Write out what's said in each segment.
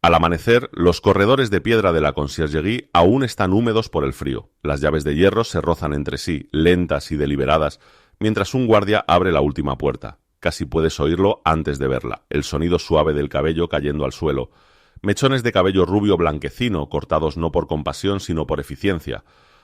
Al amanecer, los corredores de piedra de la Conciergerie aún están húmedos por el frío. Las llaves de hierro se rozan entre sí, lentas y deliberadas, mientras un guardia abre la última puerta. Casi puedes oírlo antes de verla, el sonido suave del cabello cayendo al suelo. Mechones de cabello rubio blanquecino, cortados no por compasión sino por eficiencia.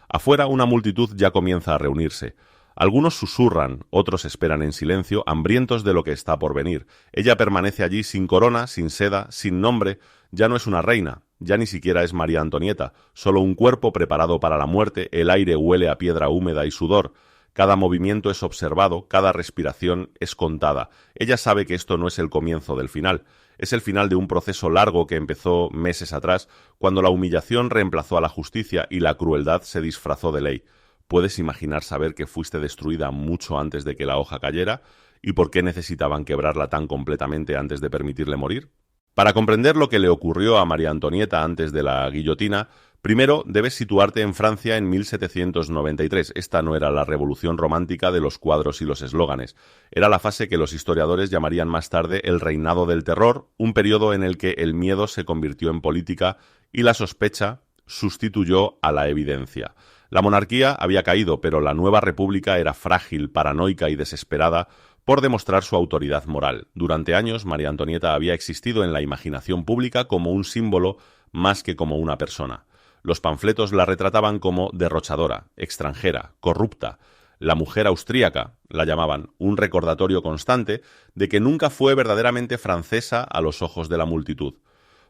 Afuera una multitud ya comienza a reunirse. Algunos susurran, otros esperan en silencio, hambrientos de lo que está por venir. Ella permanece allí sin corona, sin seda, sin nombre. Ya no es una reina, ya ni siquiera es María Antonieta, solo un cuerpo preparado para la muerte. El aire huele a piedra húmeda y sudor. Cada movimiento es observado, cada respiración es contada. Ella sabe que esto no es el comienzo del final. Es el final de un proceso largo que empezó meses atrás, cuando la humillación reemplazó a la justicia y la crueldad se disfrazó de ley. ¿Puedes imaginar saber que fuiste destruida mucho antes de que la hoja cayera? ¿Y por qué necesitaban quebrarla tan completamente antes de permitirle morir? Para comprender lo que le ocurrió a María Antonieta antes de la guillotina, primero debes situarte en Francia en 1793. Esta no era la revolución romántica de los cuadros y los eslóganes. Era la fase que los historiadores llamarían más tarde el reinado del terror, un periodo en el que el miedo se convirtió en política y la sospecha sustituyó a la evidencia. La monarquía había caído, pero la nueva república era frágil, paranoica y desesperada por demostrar su autoridad moral. Durante años, María Antonieta había existido en la imaginación pública como un símbolo más que como una persona. Los panfletos la retrataban como derrochadora, extranjera, corrupta. La mujer austríaca la llamaban, un recordatorio constante de que nunca fue verdaderamente francesa a los ojos de la multitud.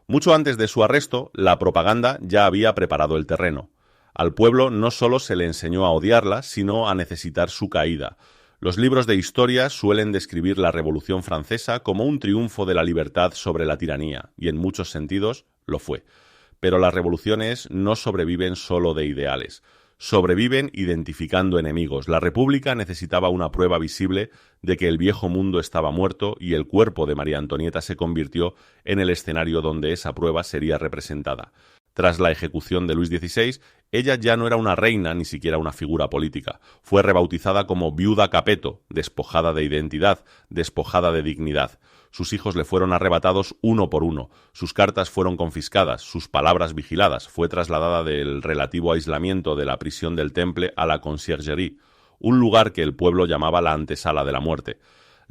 Mucho antes de su arresto, la propaganda ya había preparado el terreno. Al pueblo no solo se le enseñó a odiarla, sino a necesitar su caída. Los libros de historia suelen describir la Revolución Francesa como un triunfo de la libertad sobre la tiranía, y en muchos sentidos lo fue. Pero las revoluciones no sobreviven solo de ideales. Sobreviven identificando enemigos. La República necesitaba una prueba visible de que el viejo mundo estaba muerto y el cuerpo de María Antonieta se convirtió en el escenario donde esa prueba sería representada. Tras la ejecución de Luis XVI, ella ya no era una reina ni siquiera una figura política. Fue rebautizada como Viuda Capeto, despojada de identidad, despojada de dignidad. Sus hijos le fueron arrebatados uno por uno, sus cartas fueron confiscadas, sus palabras vigiladas. Fue trasladada del relativo aislamiento de la prisión del Temple a la Conciergerie, un lugar que el pueblo llamaba la antesala de la muerte.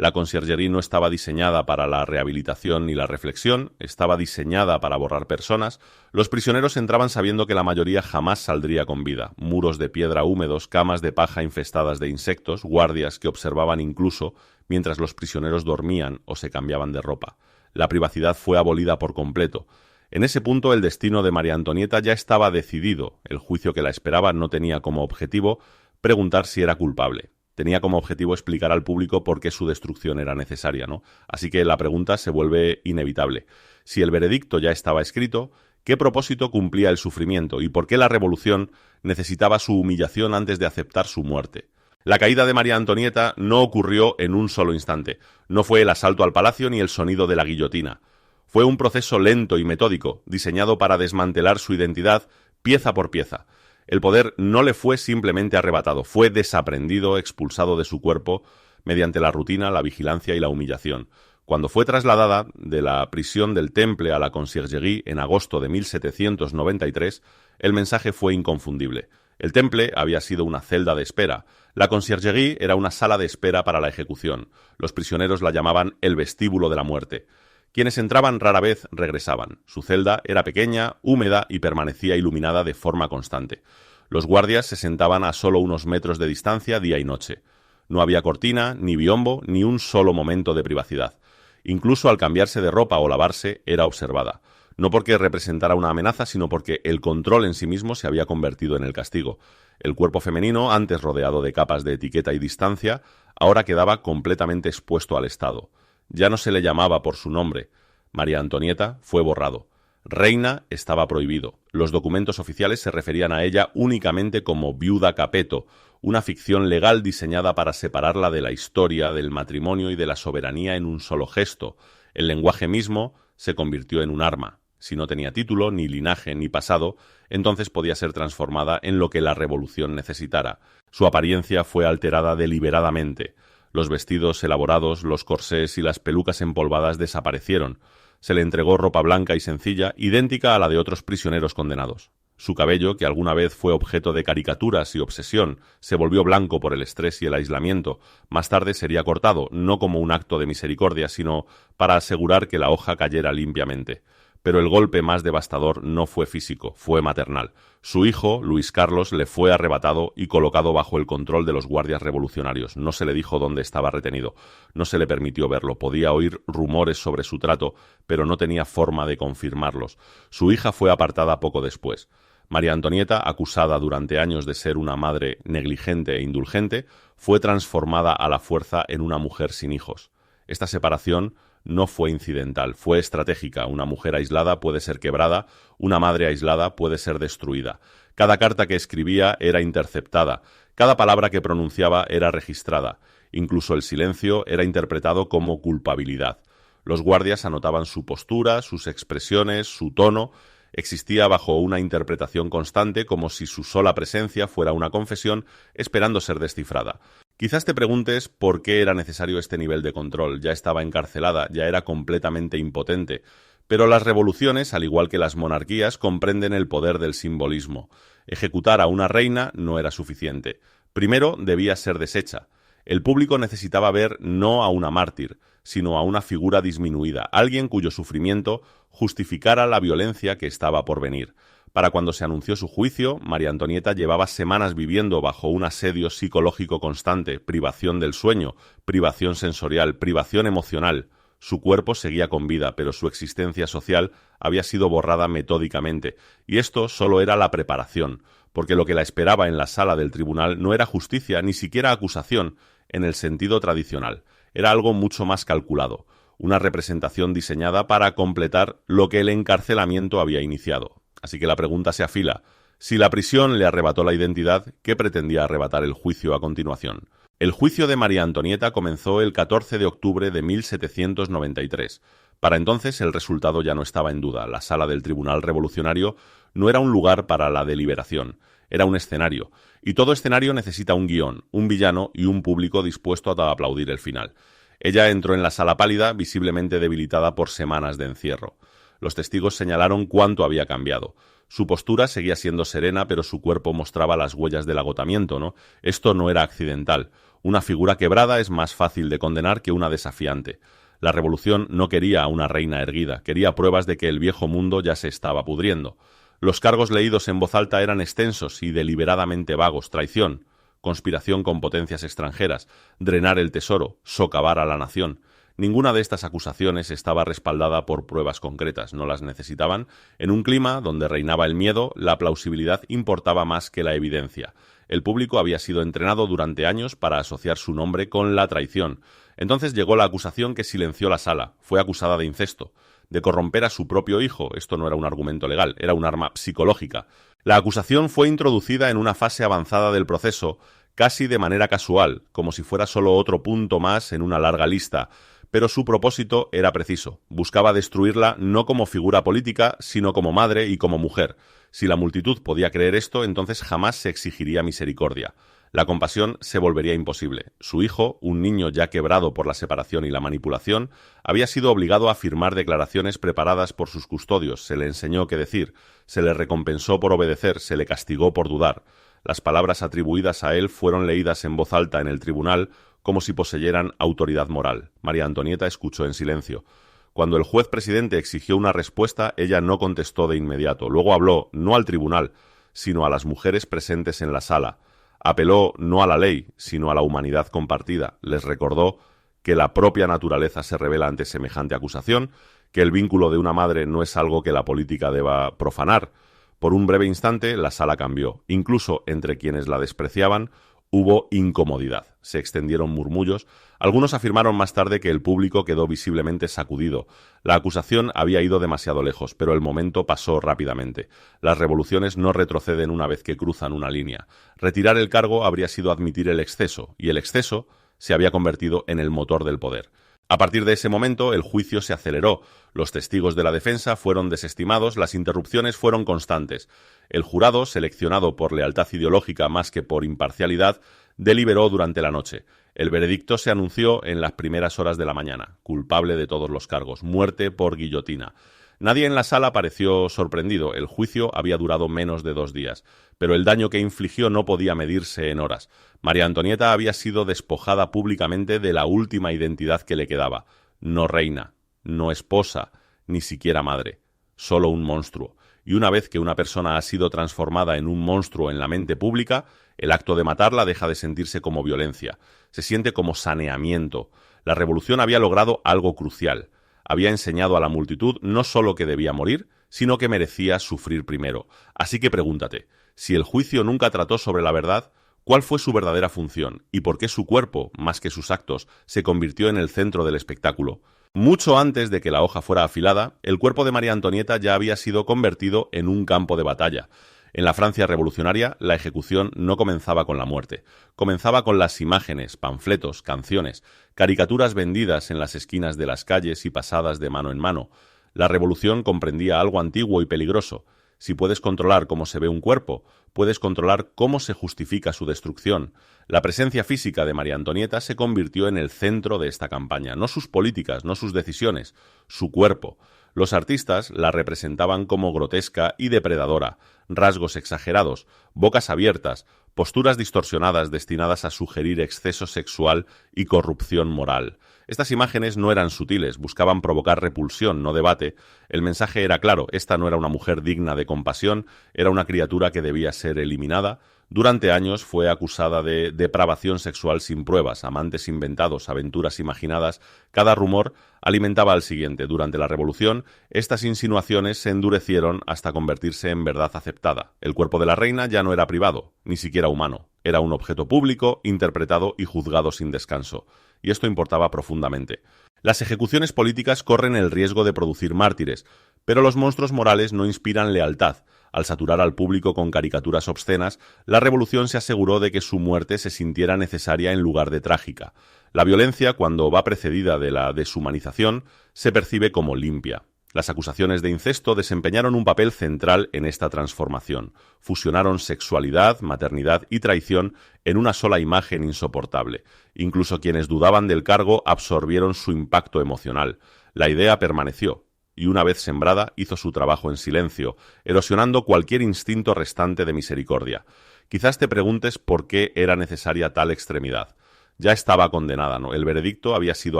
La Conciergerie no estaba diseñada para la rehabilitación ni la reflexión, estaba diseñada para borrar personas. Los prisioneros entraban sabiendo que la mayoría jamás saldría con vida. Muros de piedra húmedos, camas de paja infestadas de insectos, guardias que observaban incluso mientras los prisioneros dormían o se cambiaban de ropa. La privacidad fue abolida por completo. En ese punto el destino de María Antonieta ya estaba decidido. El juicio que la esperaba no tenía como objetivo preguntar si era culpable. Tenía como objetivo explicar al público por qué su destrucción era necesaria, ¿no? Así que la pregunta se vuelve inevitable. Si el veredicto ya estaba escrito, ¿qué propósito cumplía el sufrimiento y por qué la revolución necesitaba su humillación antes de aceptar su muerte? La caída de María Antonieta no ocurrió en un solo instante. No fue el asalto al palacio ni el sonido de la guillotina. Fue un proceso lento y metódico, diseñado para desmantelar su identidad pieza por pieza. El poder no le fue simplemente arrebatado, fue desaprendido, expulsado de su cuerpo mediante la rutina, la vigilancia y la humillación. Cuando fue trasladada de la prisión del Temple a la Conciergerie en agosto de 1793, el mensaje fue inconfundible. El Temple había sido una celda de espera. La Conciergerie era una sala de espera para la ejecución. Los prisioneros la llamaban el vestíbulo de la muerte. Quienes entraban rara vez regresaban. Su celda era pequeña, húmeda y permanecía iluminada de forma constante. Los guardias se sentaban a solo unos metros de distancia día y noche. No había cortina, ni biombo, ni un solo momento de privacidad. Incluso al cambiarse de ropa o lavarse era observada. No porque representara una amenaza, sino porque el control en sí mismo se había convertido en el castigo. El cuerpo femenino, antes rodeado de capas de etiqueta y distancia, ahora quedaba completamente expuesto al Estado. Ya no se le llamaba por su nombre. María Antonieta fue borrado. Reina estaba prohibido. Los documentos oficiales se referían a ella únicamente como Viuda Capeto, una ficción legal diseñada para separarla de la historia, del matrimonio y de la soberanía en un solo gesto. El lenguaje mismo se convirtió en un arma. Si no tenía título, ni linaje, ni pasado, entonces podía ser transformada en lo que la revolución necesitara. Su apariencia fue alterada deliberadamente. Los vestidos elaborados, los corsés y las pelucas empolvadas desaparecieron. Se le entregó ropa blanca y sencilla, idéntica a la de otros prisioneros condenados. Su cabello, que alguna vez fue objeto de caricaturas y obsesión, se volvió blanco por el estrés y el aislamiento. Más tarde sería cortado, no como un acto de misericordia, sino para asegurar que la hoja cayera limpiamente. Pero el golpe más devastador no fue físico, fue maternal. Su hijo, Luis Carlos, le fue arrebatado y colocado bajo el control de los guardias revolucionarios. No se le dijo dónde estaba retenido, no se le permitió verlo. Podía oír rumores sobre su trato, pero no tenía forma de confirmarlos. Su hija fue apartada poco después. María Antonieta, acusada durante años de ser una madre negligente e indulgente, fue transformada a la fuerza en una mujer sin hijos. Esta separación no fue incidental, fue estratégica. Una mujer aislada puede ser quebrada, una madre aislada puede ser destruida. Cada carta que escribía era interceptada, cada palabra que pronunciaba era registrada. Incluso el silencio era interpretado como culpabilidad. Los guardias anotaban su postura, sus expresiones, su tono. Existía bajo una interpretación constante, como si su sola presencia fuera una confesión esperando ser descifrada. Quizás te preguntes por qué era necesario este nivel de control. Ya estaba encarcelada, ya era completamente impotente. Pero las revoluciones, al igual que las monarquías, comprenden el poder del simbolismo. Ejecutar a una reina no era suficiente. Primero debía ser deshecha. El público necesitaba ver no a una mártir, sino a una figura disminuida, alguien cuyo sufrimiento justificara la violencia que estaba por venir. Para cuando se anunció su juicio, María Antonieta llevaba semanas viviendo bajo un asedio psicológico constante, privación del sueño, privación sensorial, privación emocional. Su cuerpo seguía con vida, pero su existencia social había sido borrada metódicamente, y esto solo era la preparación, porque lo que la esperaba en la sala del tribunal no era justicia, ni siquiera acusación, en el sentido tradicional. Era algo mucho más calculado, una representación diseñada para completar lo que el encarcelamiento había iniciado. Así que la pregunta se afila. Si la prisión le arrebató la identidad, ¿qué pretendía arrebatar el juicio a continuación? El juicio de María Antonieta comenzó el 14 de octubre de 1793. Para entonces el resultado ya no estaba en duda. La sala del Tribunal Revolucionario no era un lugar para la deliberación, era un escenario. Y todo escenario necesita un guión, un villano y un público dispuesto a aplaudir el final. Ella entró en la sala pálida, visiblemente debilitada por semanas de encierro. Los testigos señalaron cuánto había cambiado. Su postura seguía siendo serena, pero su cuerpo mostraba las huellas del agotamiento, ¿no? Esto no era accidental. Una figura quebrada es más fácil de condenar que una desafiante. La revolución no quería a una reina erguida, quería pruebas de que el viejo mundo ya se estaba pudriendo. Los cargos leídos en voz alta eran extensos y deliberadamente vagos: traición, conspiración con potencias extranjeras, drenar el tesoro, socavar a la nación. Ninguna de estas acusaciones estaba respaldada por pruebas concretas, no las necesitaban. En un clima donde reinaba el miedo, la plausibilidad importaba más que la evidencia. El público había sido entrenado durante años para asociar su nombre con la traición. Entonces llegó la acusación que silenció la sala. Fue acusada de incesto, de corromper a su propio hijo. Esto no era un argumento legal, era un arma psicológica. La acusación fue introducida en una fase avanzada del proceso, casi de manera casual, como si fuera solo otro punto más en una larga lista. Pero su propósito era preciso. Buscaba destruirla no como figura política, sino como madre y como mujer. Si la multitud podía creer esto, entonces jamás se exigiría misericordia. La compasión se volvería imposible. Su hijo, un niño ya quebrado por la separación y la manipulación, había sido obligado a firmar declaraciones preparadas por sus custodios. Se le enseñó qué decir, se le recompensó por obedecer, se le castigó por dudar. Las palabras atribuidas a él fueron leídas en voz alta en el tribunal, como si poseyeran autoridad moral. María Antonieta escuchó en silencio. Cuando el juez presidente exigió una respuesta, ella no contestó de inmediato. Luego habló, no al tribunal, sino a las mujeres presentes en la sala. Apeló no a la ley, sino a la humanidad compartida. Les recordó que la propia naturaleza se revela ante semejante acusación, que el vínculo de una madre no es algo que la política deba profanar. Por un breve instante, la sala cambió. Incluso entre quienes la despreciaban, hubo incomodidad. Se extendieron murmullos. Algunos afirmaron más tarde que el público quedó visiblemente sacudido. La acusación había ido demasiado lejos, pero el momento pasó rápidamente. Las revoluciones no retroceden una vez que cruzan una línea. Retirar el cargo habría sido admitir el exceso, y el exceso se había convertido en el motor del poder. A partir de ese momento, el juicio se aceleró. Los testigos de la defensa fueron desestimados, las interrupciones fueron constantes. El jurado, seleccionado por lealtad ideológica más que por imparcialidad, deliberó durante la noche. El veredicto se anunció en las primeras horas de la mañana, culpable de todos los cargos, muerte por guillotina. Nadie en la sala pareció sorprendido, el juicio había durado menos de 2 días, pero el daño que infligió no podía medirse en horas. María Antonieta había sido despojada públicamente de la última identidad que le quedaba, no reina, no esposa, ni siquiera madre, solo un monstruo. Y una vez que una persona ha sido transformada en un monstruo en la mente pública, el acto de matarla deja de sentirse como violencia, se siente como saneamiento. La revolución había logrado algo crucial. Había enseñado a la multitud no solo que debía morir, sino que merecía sufrir primero. Así que pregúntate, si el juicio nunca trató sobre la verdad, ¿cuál fue su verdadera función? ¿Y por qué su cuerpo, más que sus actos, se convirtió en el centro del espectáculo? Mucho antes de que la hoja fuera afilada, el cuerpo de María Antonieta ya había sido convertido en un campo de batalla. En la Francia revolucionaria, la ejecución no comenzaba con la muerte. Comenzaba con las imágenes, panfletos, canciones, caricaturas vendidas en las esquinas de las calles y pasadas de mano en mano. La revolución comprendía algo antiguo y peligroso. Si puedes controlar cómo se ve un cuerpo, puedes controlar cómo se justifica su destrucción. La presencia física de María Antonieta se convirtió en el centro de esta campaña, no sus políticas, no sus decisiones, su cuerpo. Los artistas la representaban como grotesca y depredadora, rasgos exagerados, bocas abiertas, posturas distorsionadas destinadas a sugerir exceso sexual y corrupción moral. Estas imágenes no eran sutiles, buscaban provocar repulsión, no debate. El mensaje era claro, esta no era una mujer digna de compasión, era una criatura que debía ser eliminada. Durante años fue acusada de depravación sexual sin pruebas, amantes inventados, aventuras imaginadas. Cada rumor alimentaba al siguiente. Durante la Revolución, estas insinuaciones se endurecieron hasta convertirse en verdad aceptada. El cuerpo de la reina ya no era privado, ni siquiera humano. Era un objeto público, interpretado y juzgado sin descanso. Y esto importaba profundamente. Las ejecuciones políticas corren el riesgo de producir mártires, pero los monstruos morales no inspiran lealtad. Al saturar al público con caricaturas obscenas, la revolución se aseguró de que su muerte se sintiera necesaria en lugar de trágica. La violencia, cuando va precedida de la deshumanización, se percibe como limpia. Las acusaciones de incesto desempeñaron un papel central en esta transformación. Fusionaron sexualidad, maternidad y traición en una sola imagen insoportable. Incluso quienes dudaban del cargo absorbieron su impacto emocional. La idea permaneció. Y una vez sembrada, hizo su trabajo en silencio, erosionando cualquier instinto restante de misericordia. Quizás te preguntes por qué era necesaria tal extremidad. Ya estaba condenada, ¿no? El veredicto había sido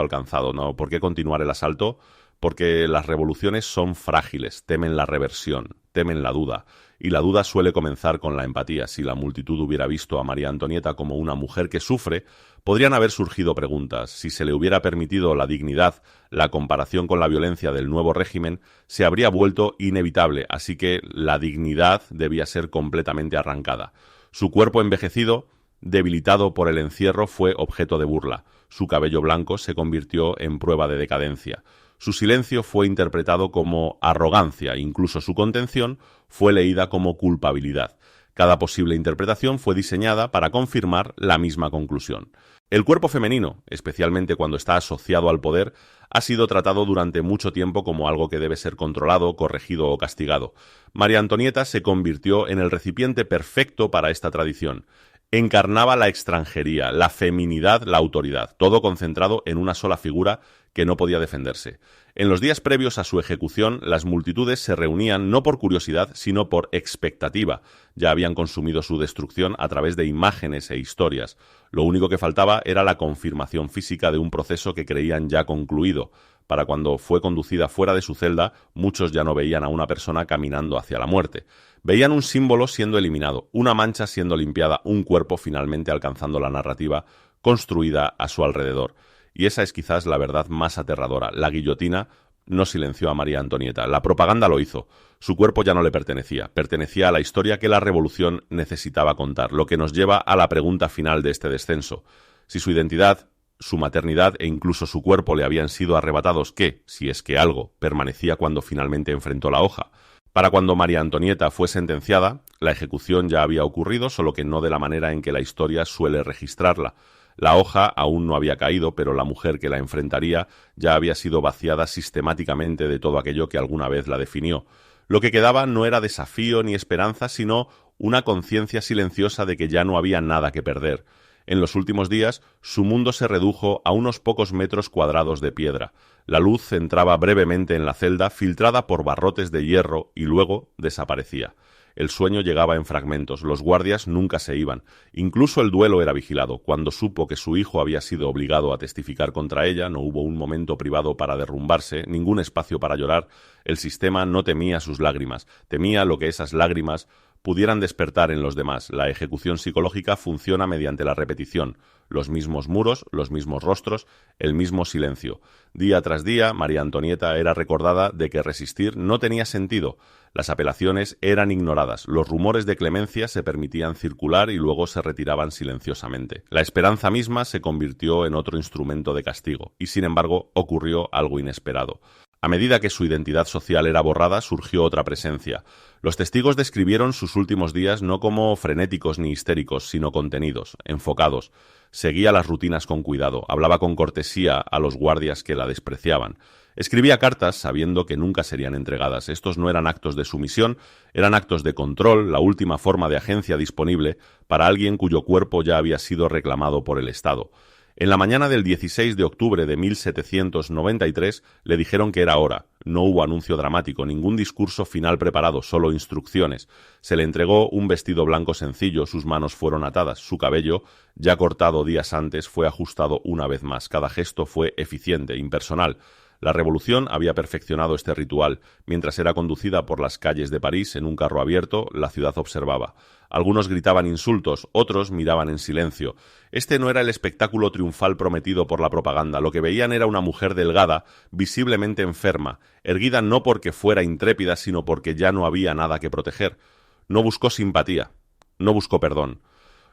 alcanzado, ¿no? ¿Por qué continuar el asalto? Porque las revoluciones son frágiles, temen la reversión, temen la duda. Y la duda suele comenzar con la empatía. Si la multitud hubiera visto a María Antonieta como una mujer que sufre, podrían haber surgido preguntas. Si se le hubiera permitido la dignidad, la comparación con la violencia del nuevo régimen se habría vuelto inevitable, así que la dignidad debía ser completamente arrancada. Su cuerpo envejecido, debilitado por el encierro, fue objeto de burla. Su cabello blanco se convirtió en prueba de decadencia. Su silencio fue interpretado como arrogancia, incluso su contención fue leída como culpabilidad. Cada posible interpretación fue diseñada para confirmar la misma conclusión. El cuerpo femenino, especialmente cuando está asociado al poder, ha sido tratado durante mucho tiempo como algo que debe ser controlado, corregido o castigado. María Antonieta se convirtió en el recipiente perfecto para esta tradición. Encarnaba la extranjería, la feminidad, la autoridad, todo concentrado en una sola figura que no podía defenderse. En los días previos a su ejecución, las multitudes se reunían no por curiosidad, sino por expectativa. Ya habían consumido su destrucción a través de imágenes e historias. Lo único que faltaba era la confirmación física de un proceso que creían ya concluido. Para cuando fue conducida fuera de su celda, muchos ya no veían a una persona caminando hacia la muerte. Veían un símbolo siendo eliminado, una mancha siendo limpiada, un cuerpo finalmente alcanzando la narrativa construida a su alrededor. Y esa es quizás la verdad más aterradora. La guillotina no silenció a María Antonieta. La propaganda lo hizo. Su cuerpo ya no le pertenecía. Pertenecía a la historia que la revolución necesitaba contar. Lo que nos lleva a la pregunta final de este descenso. Si su identidad, su maternidad e incluso su cuerpo le habían sido arrebatados, ¿qué, si es que algo, permanecía cuando finalmente enfrentó la hoja? Para cuando María Antonieta fue sentenciada, la ejecución ya había ocurrido, solo que no de la manera en que la historia suele registrarla. La hoja aún no había caído, pero la mujer que la enfrentaría ya había sido vaciada sistemáticamente de todo aquello que alguna vez la definió. Lo que quedaba no era desafío ni esperanza, sino una conciencia silenciosa de que ya no había nada que perder. En los últimos días, su mundo se redujo a unos pocos metros cuadrados de piedra. La luz entraba brevemente en la celda, filtrada por barrotes de hierro, y luego desaparecía. El sueño llegaba en fragmentos, los guardias nunca se iban. Incluso el duelo era vigilado. Cuando supo que su hijo había sido obligado a testificar contra ella, no hubo un momento privado para derrumbarse, ningún espacio para llorar. El sistema no temía sus lágrimas, temía lo que esas lágrimas pudieran despertar en los demás. La ejecución psicológica funciona mediante la repetición. Los mismos muros, los mismos rostros, el mismo silencio. Día tras día, María Antonieta era recordada de que resistir no tenía sentido. Las apelaciones eran ignoradas, los rumores de clemencia se permitían circular y luego se retiraban silenciosamente. La esperanza misma se convirtió en otro instrumento de castigo, y sin embargo ocurrió algo inesperado. A medida que su identidad social era borrada, surgió otra presencia. Los testigos describieron sus últimos días no como frenéticos ni histéricos, sino contenidos, enfocados. Seguía las rutinas con cuidado, hablaba con cortesía a los guardias que la despreciaban. Escribía cartas sabiendo que nunca serían entregadas. Estos no eran actos de sumisión, eran actos de control, la última forma de agencia disponible para alguien cuyo cuerpo ya había sido reclamado por el Estado. En la mañana del 16 de octubre de 1793 le dijeron que era hora. No hubo anuncio dramático, ningún discurso final preparado, solo instrucciones. Se le entregó un vestido blanco sencillo, sus manos fueron atadas, su cabello, ya cortado días antes, fue ajustado una vez más. Cada gesto fue eficiente, impersonal. La Revolución había perfeccionado este ritual. Mientras era conducida por las calles de París en un carro abierto, la ciudad observaba. Algunos gritaban insultos, otros miraban en silencio. Este no era el espectáculo triunfal prometido por la propaganda. Lo que veían era una mujer delgada, visiblemente enferma, erguida no porque fuera intrépida, sino porque ya no había nada que proteger. No buscó simpatía, no buscó perdón.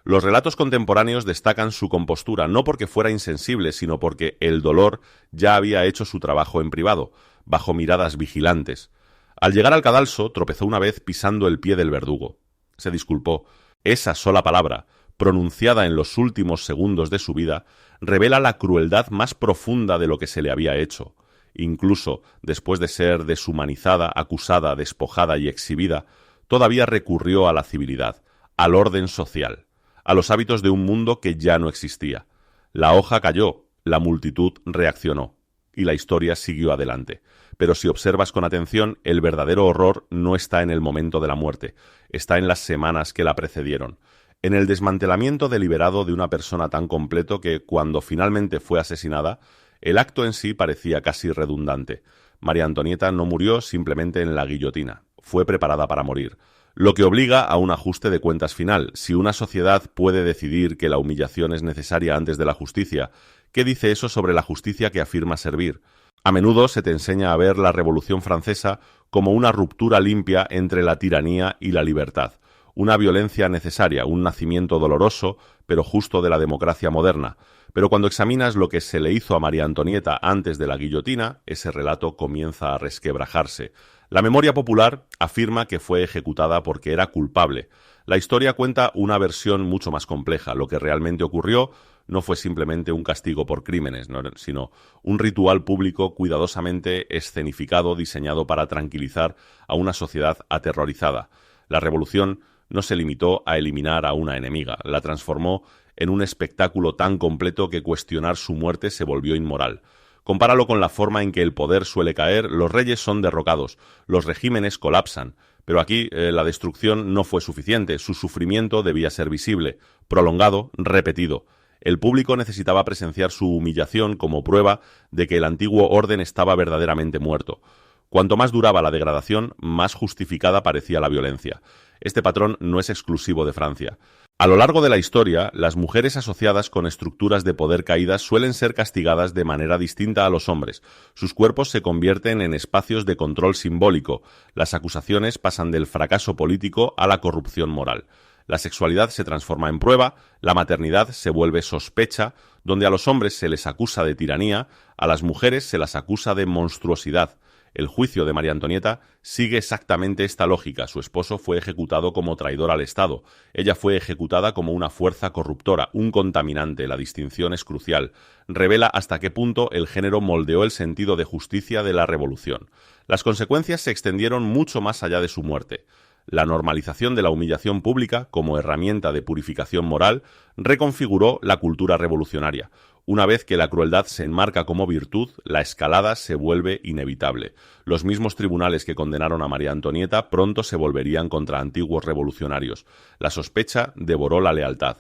Los relatos contemporáneos destacan su compostura, no porque fuera insensible, sino porque el dolor ya había hecho su trabajo en privado, bajo miradas vigilantes. Al llegar al cadalso, tropezó una vez pisando el pie del verdugo. Se disculpó. Esa sola palabra, pronunciada en los últimos segundos de su vida, revela la crueldad más profunda de lo que se le había hecho. Incluso después de ser deshumanizada, acusada, despojada y exhibida, todavía recurrió a la civilidad, al orden social, a los hábitos de un mundo que ya no existía. La hoja cayó, la multitud reaccionó, y la historia siguió adelante. Pero si observas con atención, el verdadero horror no está en el momento de la muerte, está en las semanas que la precedieron, en el desmantelamiento deliberado de una persona tan completo que, cuando finalmente fue asesinada, el acto en sí parecía casi redundante. María Antonieta no murió simplemente en la guillotina, fue preparada para morir. Lo que obliga a un ajuste de cuentas final. Si una sociedad puede decidir que la humillación es necesaria antes de la justicia, ¿qué dice eso sobre la justicia que afirma servir? A menudo se te enseña a ver la Revolución Francesa como una ruptura limpia entre la tiranía y la libertad, una violencia necesaria, un nacimiento doloroso, pero justo de la democracia moderna. Pero cuando examinas lo que se le hizo a María Antonieta antes de la guillotina, ese relato comienza a resquebrajarse. La memoria popular afirma que fue ejecutada porque era culpable. La historia cuenta una versión mucho más compleja. Lo que realmente ocurrió no fue simplemente un castigo por crímenes, sino un ritual público cuidadosamente escenificado, diseñado para tranquilizar a una sociedad aterrorizada. La revolución no se limitó a eliminar a una enemiga, la transformó en un espectáculo tan completo que cuestionar su muerte se volvió inmoral. Compáralo con la forma en que el poder suele caer, los reyes son derrocados, los regímenes colapsan, pero aquí la destrucción no fue suficiente, su sufrimiento debía ser visible, prolongado, repetido. El público necesitaba presenciar su humillación como prueba de que el antiguo orden estaba verdaderamente muerto. Cuanto más duraba la degradación, más justificada parecía la violencia. Este patrón no es exclusivo de Francia. A lo largo de la historia, las mujeres asociadas con estructuras de poder caídas suelen ser castigadas de manera distinta a los hombres. Sus cuerpos se convierten en espacios de control simbólico. Las acusaciones pasan del fracaso político a la corrupción moral. La sexualidad se transforma en prueba, la maternidad se vuelve sospecha, donde a los hombres se les acusa de tiranía, a las mujeres se las acusa de monstruosidad. El juicio de María Antonieta sigue exactamente esta lógica. Su esposo fue ejecutado como traidor al Estado. Ella fue ejecutada como una fuerza corruptora, un contaminante. La distinción es crucial. Revela hasta qué punto el género moldeó el sentido de justicia de la revolución. Las consecuencias se extendieron mucho más allá de su muerte. La normalización de la humillación pública como herramienta de purificación moral reconfiguró la cultura revolucionaria. Una vez que la crueldad se enmarca como virtud, la escalada se vuelve inevitable. Los mismos tribunales que condenaron a María Antonieta pronto se volverían contra antiguos revolucionarios. La sospecha devoró la lealtad.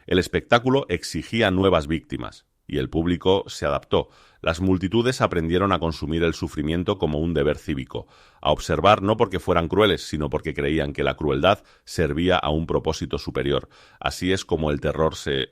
El espectáculo exigía nuevas víctimas, y el público se adaptó. Las multitudes aprendieron a consumir el sufrimiento como un deber cívico, a observar no porque fueran crueles, sino porque creían que la crueldad servía a un propósito superior. Así es como el terror se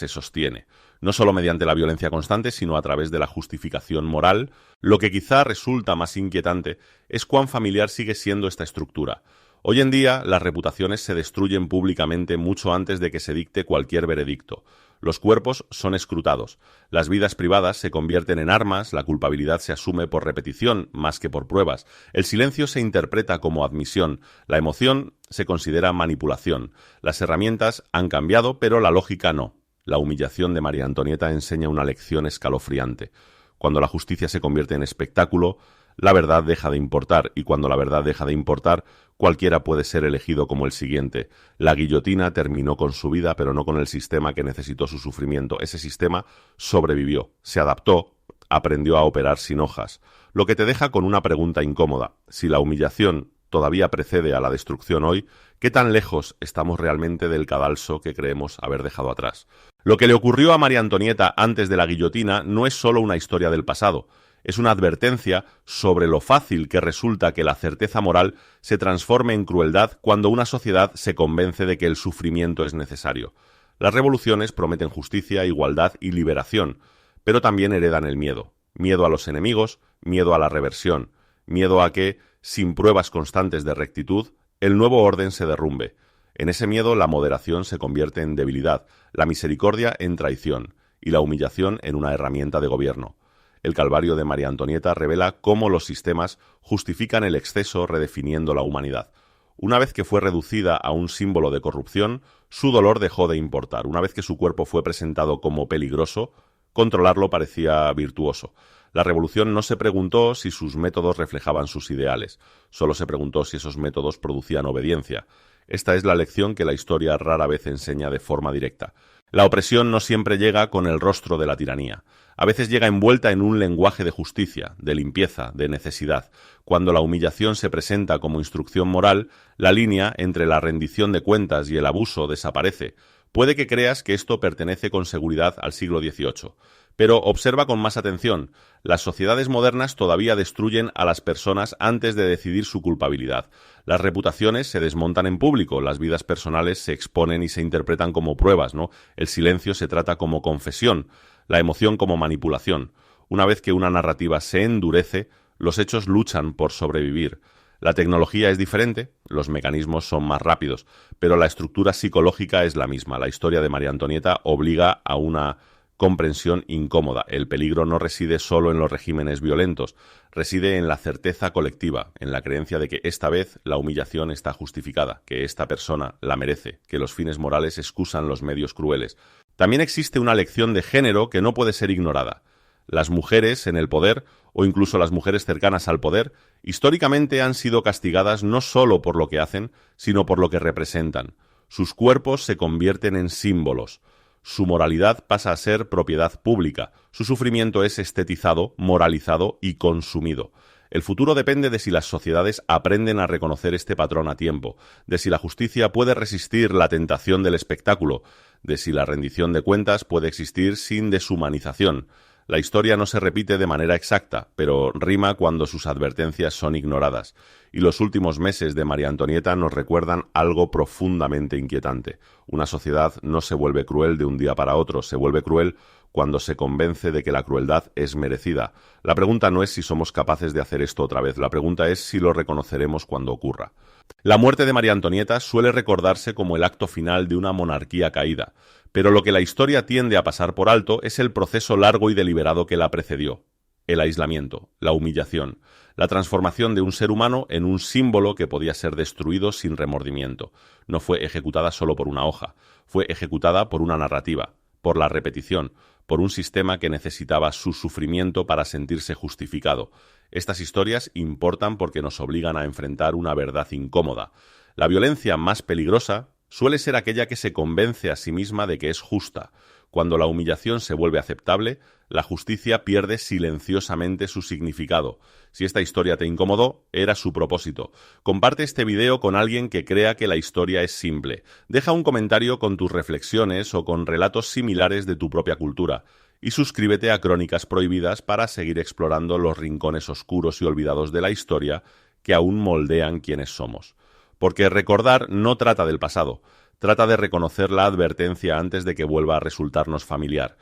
sostiene. No solo mediante la violencia constante, sino a través de la justificación moral. Lo que quizá resulta más inquietante es cuán familiar sigue siendo esta estructura. Hoy en día, las reputaciones se destruyen públicamente mucho antes de que se dicte cualquier veredicto. Los cuerpos son escrutados, las vidas privadas se convierten en armas, la culpabilidad se asume por repetición más que por pruebas, el silencio se interpreta como admisión, la emoción se considera manipulación. Las herramientas han cambiado, pero la lógica no. La humillación de María Antonieta enseña una lección escalofriante. Cuando la justicia se convierte en espectáculo, la verdad deja de importar, y cuando la verdad deja de importar, cualquiera puede ser elegido como el siguiente. La guillotina terminó con su vida, pero no con el sistema que necesitó su sufrimiento. Ese sistema sobrevivió, se adaptó, aprendió a operar sin hojas. Lo que te deja con una pregunta incómoda. Si la humillación todavía precede a la destrucción hoy, ¿qué tan lejos estamos realmente del cadalso que creemos haber dejado atrás? Lo que le ocurrió a María Antonieta antes de la guillotina no es solo una historia del pasado. Es una advertencia sobre lo fácil que resulta que la certeza moral se transforme en crueldad cuando una sociedad se convence de que el sufrimiento es necesario. Las revoluciones prometen justicia, igualdad y liberación, pero también heredan el miedo. Miedo a los enemigos, miedo a la reversión, miedo a que, sin pruebas constantes de rectitud, el nuevo orden se derrumbe. En ese miedo la moderación se convierte en debilidad, la misericordia en traición y la humillación en una herramienta de gobierno. El calvario de María Antonieta revela cómo los sistemas justifican el exceso redefiniendo la humanidad. Una vez que fue reducida a un símbolo de corrupción, su dolor dejó de importar. Una vez que su cuerpo fue presentado como peligroso, controlarlo parecía virtuoso. La revolución no se preguntó si sus métodos reflejaban sus ideales, solo se preguntó si esos métodos producían obediencia. Esta es la lección que la historia rara vez enseña de forma directa. La opresión no siempre llega con el rostro de la tiranía. A veces llega envuelta en un lenguaje de justicia, de limpieza, de necesidad. Cuando la humillación se presenta como instrucción moral, la línea entre la rendición de cuentas y el abuso desaparece. Puede que creas que esto pertenece con seguridad al siglo XVIII, pero observa con más atención. Las sociedades modernas todavía destruyen a las personas antes de decidir su culpabilidad. Las reputaciones se desmontan en público, las vidas personales se exponen y se interpretan como pruebas, ¿no? El silencio se trata como confesión, la emoción como manipulación. Una vez que una narrativa se endurece, los hechos luchan por sobrevivir. La tecnología es diferente, los mecanismos son más rápidos, pero la estructura psicológica es la misma. La historia de María Antonieta obliga a una comprensión incómoda. El peligro no reside solo en los regímenes violentos, reside en la certeza colectiva, en la creencia de que esta vez la humillación está justificada, que esta persona la merece, que los fines morales excusan los medios crueles. También existe una lección de género que no puede ser ignorada. Las mujeres en el poder, o incluso las mujeres cercanas al poder, históricamente han sido castigadas no solo por lo que hacen, sino por lo que representan. Sus cuerpos se convierten en símbolos. Su moralidad pasa a ser propiedad pública. Su sufrimiento es estetizado, moralizado y consumido. El futuro depende de si las sociedades aprenden a reconocer este patrón a tiempo, de si la justicia puede resistir la tentación del espectáculo, de si la rendición de cuentas puede existir sin deshumanización. La historia no se repite de manera exacta, pero rima cuando sus advertencias son ignoradas. Y los últimos meses de María Antonieta nos recuerdan algo profundamente inquietante. Una sociedad no se vuelve cruel de un día para otro, se vuelve cruel cuando se convence de que la crueldad es merecida. La pregunta no es si somos capaces de hacer esto otra vez, la pregunta es si lo reconoceremos cuando ocurra. La muerte de María Antonieta suele recordarse como el acto final de una monarquía caída, pero lo que la historia tiende a pasar por alto es el proceso largo y deliberado que la precedió. El aislamiento, la humillación, la transformación de un ser humano en un símbolo que podía ser destruido sin remordimiento. No fue ejecutada solo por una hoja, fue ejecutada por una narrativa, por la repetición, por un sistema que necesitaba su sufrimiento para sentirse justificado. Estas historias importan porque nos obligan a enfrentar una verdad incómoda. La violencia más peligrosa suele ser aquella que se convence a sí misma de que es justa. Cuando la humillación se vuelve aceptable, la justicia pierde silenciosamente su significado. Si esta historia te incomodó, era su propósito. Comparte este video con alguien que crea que la historia es simple. Deja un comentario con tus reflexiones o con relatos similares de tu propia cultura. Y suscríbete a Crónicas Prohibidas para seguir explorando los rincones oscuros y olvidados de la historia que aún moldean quienes somos. Porque recordar no trata del pasado, trata de reconocer la advertencia antes de que vuelva a resultarnos familiar.